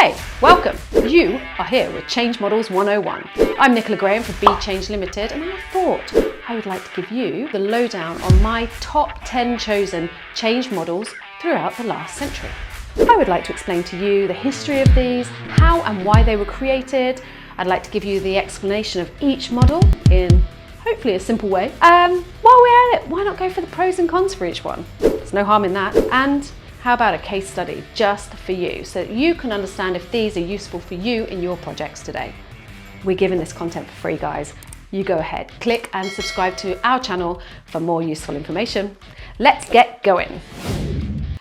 Hey, welcome! You are here with Change Models 101. I'm Nicola Graham for Be Change Limited, and I thought I would like to give you the lowdown on my top 10 chosen change models throughout the last century. I would like to explain to you the history of these, how and why they were created. I'd like to give you the explanation of each model in hopefully a simple way. While we're at it, why not go for the pros and cons for each one? There's no harm in that. And how about a case study just for you so that you can understand if these are useful for you in your projects today. We're giving this content for free, guys. You go ahead, click and subscribe to our channel for more useful information. Let's get going.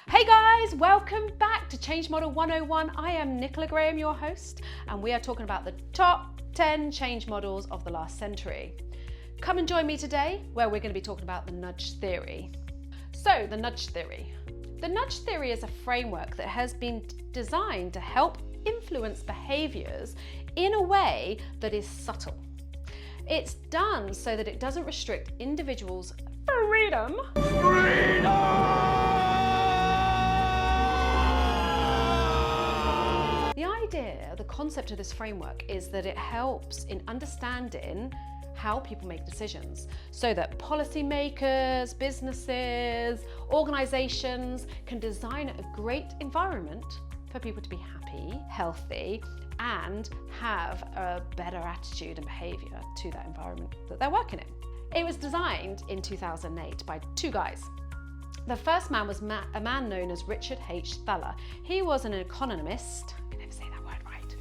Hey guys, welcome back to Change Model 101. I am Nicola Graham, your host, and we are talking about the top 10 change models of the last century. Come and join me today where we're going to be talking about the nudge theory. So, the nudge theory. The nudge theory is a framework that has been designed to help influence behaviours in a way that is subtle. It's done so that it doesn't restrict individuals' freedom. The idea, the concept of this framework is that it helps in understanding how people make decisions so that policymakers, businesses, organisations can design a great environment for people to be happy, healthy, and have a better attitude and behaviour to that environment that they're working in. It was designed in 2008 by two guys. The first man was a man known as Richard H. Thaler. He was an economist, I can never say that word right,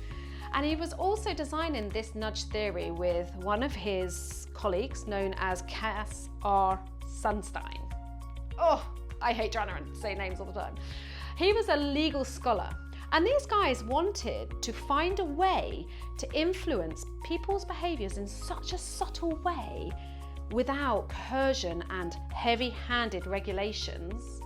and he was also designing this nudge theory with one of his colleagues known as Cass R. Sunstein. Oh, I hate trying to say names all the time. He was a legal scholar, and these guys wanted to find a way to influence people's behaviours in such a subtle way without coercion and heavy-handed regulations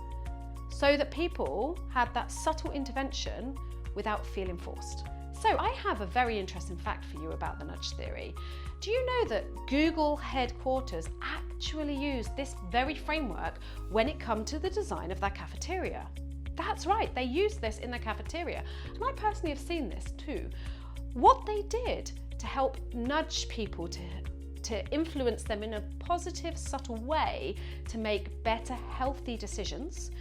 so that people had that subtle intervention without feeling forced. So I have a very interesting fact for you about the nudge theory. Do you know that Google headquarters actually used this very framework when it comes to the design of their cafeteria? That's right, they used this in their cafeteria. And I personally have seen this too. What they did to help nudge people to influence them in a positive, subtle way to make better, healthy decisions,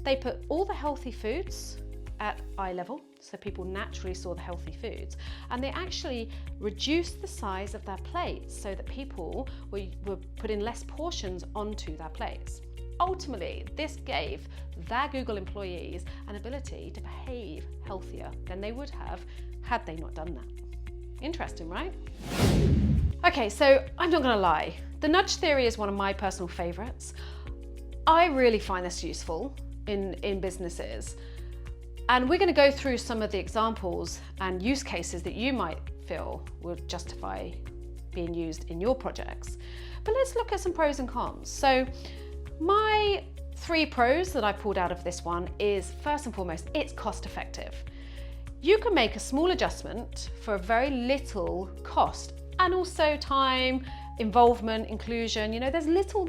they put all the healthy foods at eye level, so people naturally saw the healthy foods, and they actually reduced the size of their plates so that people were putting less portions onto their plates. Ultimately, this gave their Google employees an ability to behave healthier than they would have had they not done that. Interesting, right? Okay, so I'm not gonna lie, the nudge theory is one of my personal favorites. I really find this useful in businesses. And we're gonna go through some of the examples and use cases that you might feel would justify being used in your projects. But let's look at some pros and cons. So my 3 pros that I pulled out of this one is, first and foremost, it's cost effective. You can make a small adjustment for a very little cost, and also time, involvement, inclusion. You know, there's little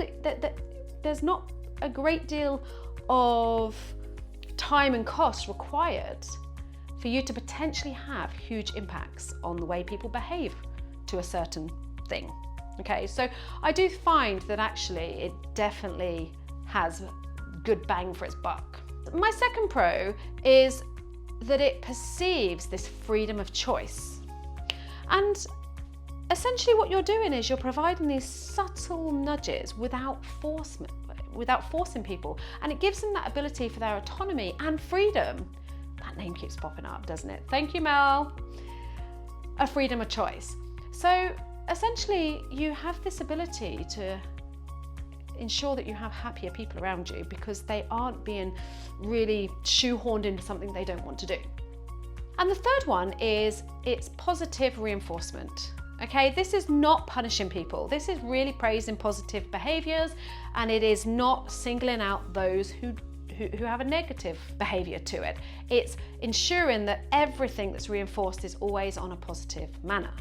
there's not a great deal of time and cost required for you to potentially have huge impacts on the way people behave to a certain thing. Okay, so I do find that actually it definitely has good bang for its buck. My second pro is that it perceives this freedom of choice. And essentially what you're doing is you're providing these subtle nudges without forcing people, and it gives them that ability for their autonomy and freedom. That name keeps popping up, doesn't it? Thank you, Mel. A freedom of choice. So essentially you have this ability to ensure that you have happier people around you because they aren't being really shoehorned into something they don't want to do. And the third one is it's positive reinforcement. Okay, this is not punishing people. This is really praising positive behaviours, and it is not singling out those who have a negative behaviour to it. It's ensuring that everything that's reinforced is always on a positive manner.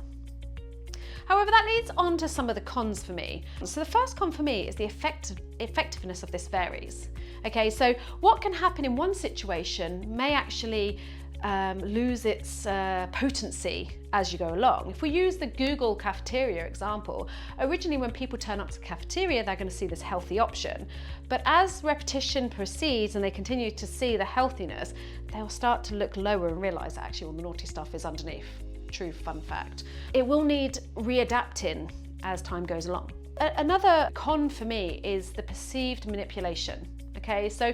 However, that leads on to some of the cons for me. So the first con for me is the effectiveness of this varies. Okay, so what can happen in one situation may actually lose its potency as you go along. If we use the Google cafeteria example, originally when people turn up to the cafeteria, they're going to see this healthy option. But as repetition proceeds and they continue to see the healthiness, they'll start to look lower and realise that actually all the naughty stuff is underneath. True fun fact. It will need readapting as time goes along. Another con for me is the perceived manipulation. Okay, so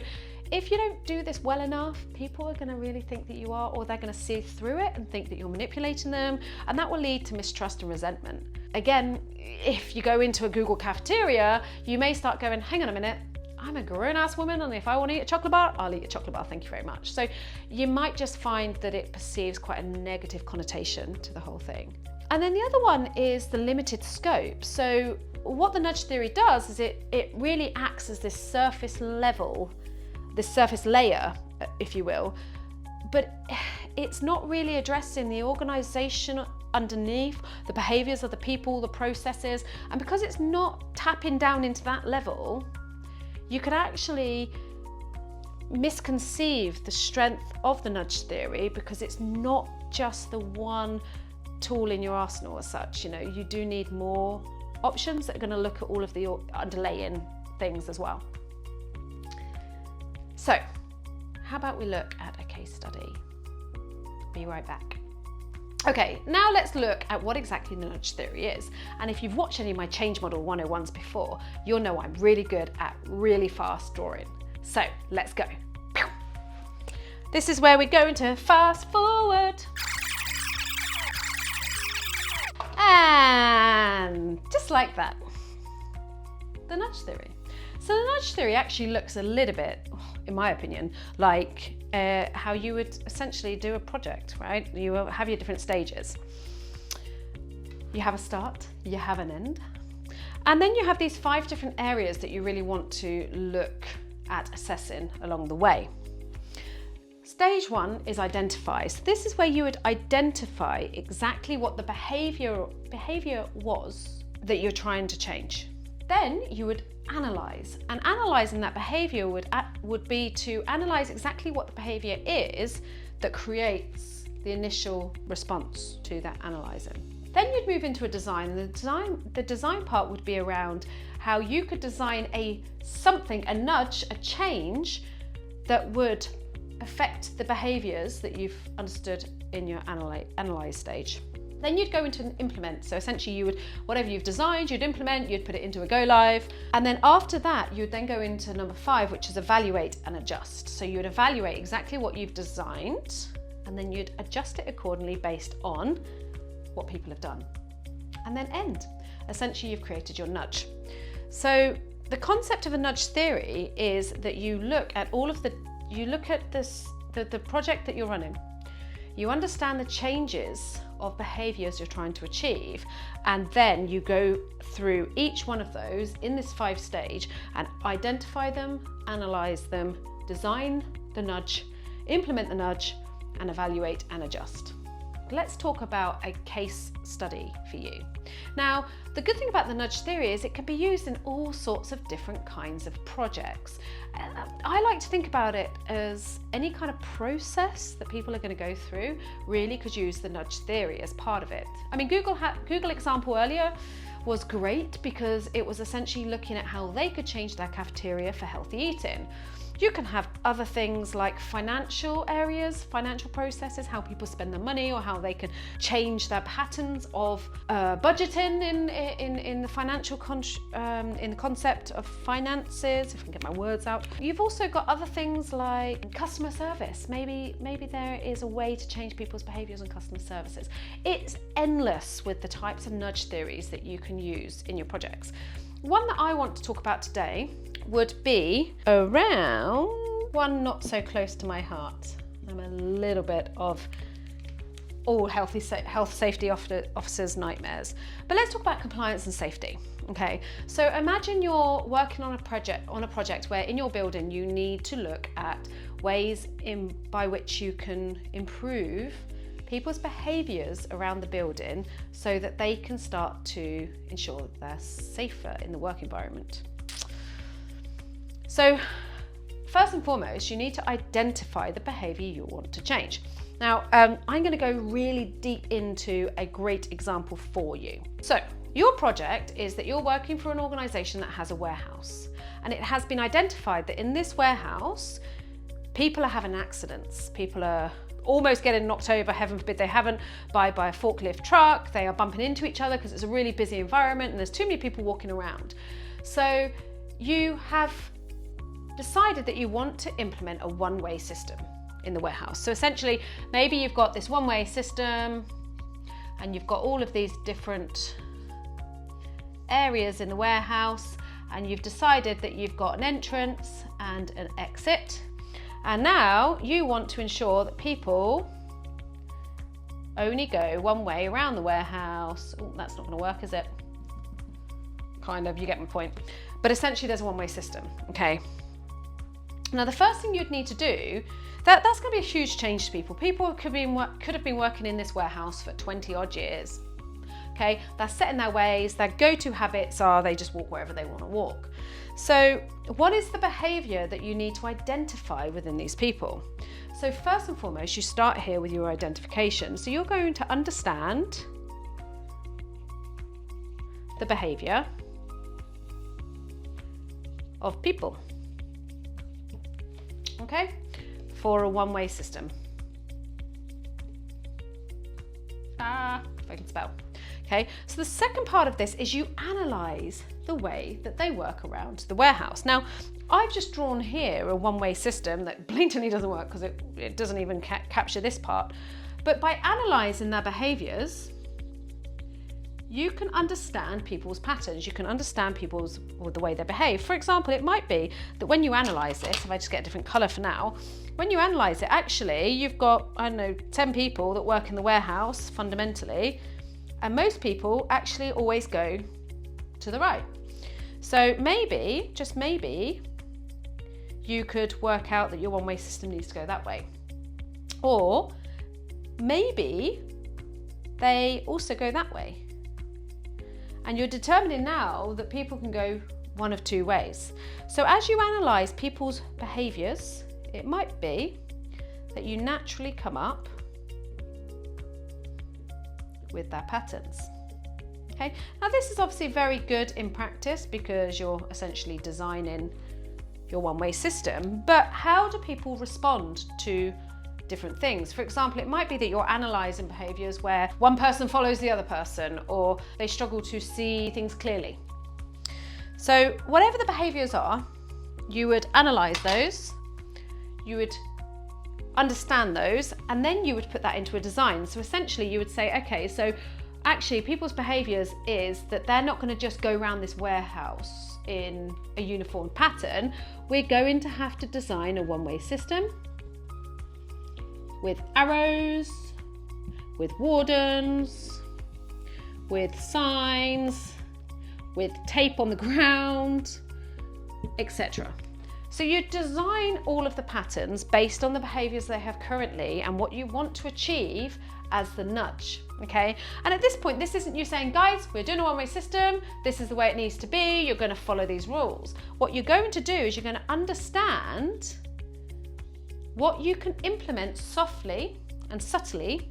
if you don't do this well enough, people are going to really think that you are, or they're going to see through it and think that you're manipulating them, and that will lead to mistrust and resentment. Again, if you go into a Google cafeteria, you may start going, hang on a minute, I'm a grown-ass woman, and if I want to eat a chocolate bar, I'll eat a chocolate bar, thank you very much. So you might just find that it perceives quite a negative connotation to the whole thing. And then the other one is the limited scope. So what the nudge theory does is it really acts as this surface level, this surface layer, if you will, but it's not really addressing the organisation underneath, the behaviours of the people, the processes, and because it's not tapping down into that level, you could actually misconceive the strength of the nudge theory because it's not just the one tool in your arsenal as such. You know, you do need more options that are going to look at all of the underlying things as well. So, how about we look at a case study? Be right back. Okay, now let's look at what exactly the nudge theory is. And if you've watched any of my Change Model 101s before, you'll know I'm really good at really fast drawing. So let's go. This is where we go into fast forward. And just like that, the nudge theory. So the nudge theory actually looks a little bit, in my opinion, like how you would essentially do a project, right? You will have your different stages. You have a start, you have an end, and then you have these 5 different areas that you really want to look at assessing along the way. Stage 1 is identify. So this is where you would identify exactly what the behavior was that you're trying to change. Then you would analyze, and analyzing that behavior would be to analyze exactly what the behavior is that creates the initial response to that analyzing. Then you'd move into a design, and the design part would be around how you could design a nudge, a change that would affect the behaviors that you've understood in your analyze stage. Then you'd go into an implement. So essentially you would, whatever you've designed, you'd implement, you'd put it into a go live. And then after that, you'd then go into number 5, which is evaluate and adjust. So you would evaluate exactly what you've designed, and then you'd adjust it accordingly based on what people have done. And then end. Essentially, you've created your nudge. So the concept of a nudge theory is that you look at the project that you're running. You understand the changes of behaviours you're trying to achieve, and then you go through each one of those in this 5 stage and identify them, analyse them, design the nudge, implement the nudge, and evaluate and adjust. Let's talk about a case study for you. Now, the good thing about the nudge theory is it can be used in all sorts of different kinds of projects. I like to think about it as any kind of process that people are going to go through really could use the nudge theory as part of it. I mean, Google example earlier was great because it was essentially looking at how they could change their cafeteria for healthy eating. You can have other things like financial areas, financial processes, how people spend their money, or how they can change their patterns of budgeting in the financial in the concept of finances, if I can get my words out. You've also got other things like customer service. Maybe there is a way to change people's behaviours on customer services. It's endless with the types of nudge theories that you can use in your projects. One that I want to talk about today would be around one not so close to my heart. I'm a little bit of all health safety officers' nightmares. But let's talk about compliance and safety. Okay, so imagine you're working on a project where in your building you need to look at ways by which you can improve people's behaviours around the building so that they can start to ensure that they're safer in the work environment. So first and foremost, you need to identify the behaviour you want to change. Now, I'm going to go really deep into a great example for you. So, your project is that you're working for an organisation that has a warehouse, and it has been identified that in this warehouse, people are having accidents. People are almost getting knocked over, heaven forbid they haven't, by a forklift truck. They are bumping into each other because it's a really busy environment and there's too many people walking around. So you have decided that you want to implement a one-way system in the warehouse. So essentially, maybe you've got this one-way system and you've got all of these different areas in the warehouse, and you've decided that you've got an entrance and an exit. And now you want to ensure that people only go one way around the warehouse. Oh, that's not going to work, is it? Kind of, you get my point. But essentially there's a one-way system, okay? Now the first thing you'd need to do, that's going to be a huge change to people. People could have been working in this warehouse for 20 odd years. Okay, they're set in their ways, their go-to habits are they just walk wherever they want to walk. So what is the behaviour that you need to identify within these people? So first and foremost, you start here with your identification. So you're going to understand the behaviour of people, okay, for a one-way system. If I can spell. Okay, so the second part of this is you analyse the way that they work around the warehouse. Now, I've just drawn here a one-way system that blatantly doesn't work because it doesn't even capture this part. But by analysing their behaviours, you can understand people's patterns. You can understand the way they behave. For example, it might be that when you analyse this, if I just get a different colour for now, when you analyse it, actually, you've got, I don't know, 10 people that work in the warehouse fundamentally, and most people actually always go to the right. So maybe, just maybe, you could work out that your one-way system needs to go that way. Or maybe they also go that way. And you're determining now that people can go one of two ways. So as you analyse people's behaviours, it might be that you naturally come up with their patterns. Okay, now this is obviously very good in practice because you're essentially designing your one-way system, but how do people respond to different things? For example, it might be that you're analysing behaviours where one person follows the other person, or they struggle to see things clearly. So whatever the behaviours are, you would analyse those, you would understand those, and then you would put that into a design. So essentially you would say, okay, so actually people's behaviours is that they're not going to just go around this warehouse in a uniform pattern. We're going to have to design a one-way system with arrows, with wardens, with signs, with tape on the ground, etc. So you design all of the patterns based on the behaviours they have currently and what you want to achieve as the nudge, okay? And at this point, this isn't you saying, guys, we're doing a one-way system, this is the way it needs to be, you're going to follow these rules. What you're going to do is you're going to understand what you can implement softly and subtly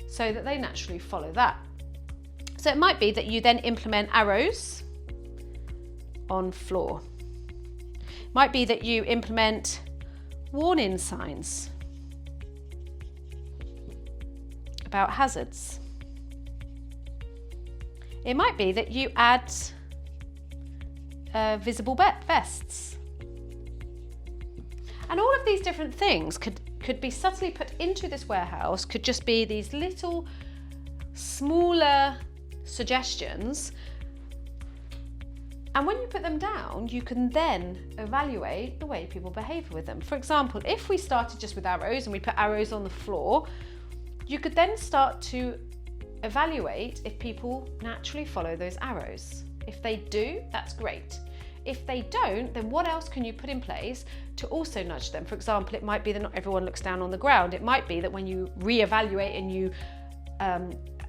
so that they naturally follow that. So it might be that you then implement arrows on floor. It might be that you implement warning signs about hazards. It might be that you add visible vests. And all of these different things could be subtly put into this warehouse, could just be these little smaller suggestions. And when you put them down, you can then evaluate the way people behave with them. For example, if we started just with arrows and we put arrows on the floor, you could then start to evaluate if people naturally follow those arrows. If they do, that's great. If they don't, then what else can you put in place to also nudge them? For example, it might be that not everyone looks down on the ground. It might be that when you reevaluate and you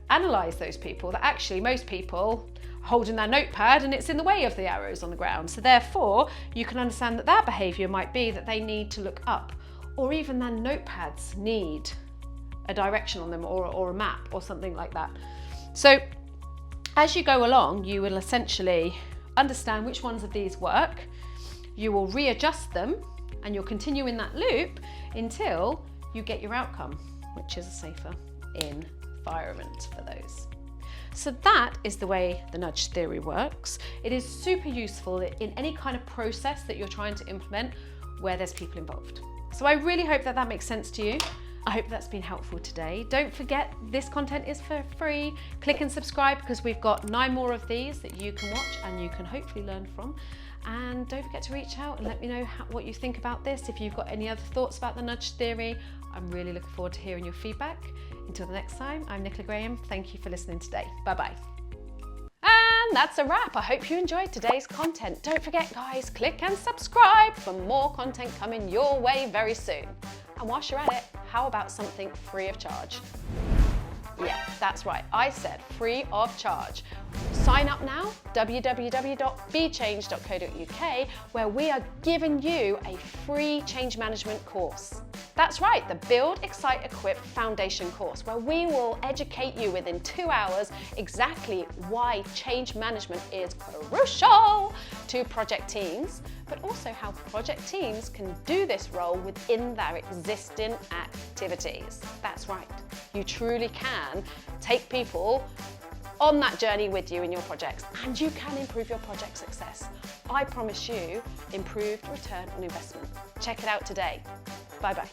analyse those people, that actually most people are holding their notepad and it's in the way of the arrows on the ground. So therefore, you can understand that their behaviour might be that they need to look up, or even their notepads need a direction on them or a map or something like that. So as you go along, you will essentially understand which ones of these work. You will readjust them and you'll continue in that loop until you get your outcome, which is a safer environment for those. So that is the way the nudge theory works. It is super useful in any kind of process that you're trying to implement where there's people involved. So I really hope that makes sense to you. I hope that's been helpful today. Don't forget, this content is for free. Click and subscribe because we've got 9 more of these that you can watch and you can hopefully learn from. And don't forget to reach out and let me know what you think about this. If you've got any other thoughts about the nudge theory, I'm really looking forward to hearing your feedback. Until the next time, I'm Nicola Graham. Thank you for listening today. Bye-bye. And that's a wrap. I hope you enjoyed today's content. Don't forget, guys, click and subscribe for more content coming your way very soon. And whilst you're at it, how about something free of charge? Yeah, that's right. I said free of charge. Sign up now, www.bechange.co.uk, where we are giving you a free change management course. That's right, the Build, Excite, Equip Foundation course, where we will educate you within 2 hours exactly why change management is crucial to project teams, but also how project teams can do this role within their existing activities. That's right, you truly can take people on that journey with you in your projects, and you can improve your project success. I promise you improved return on investment. Check it out today. Bye-bye.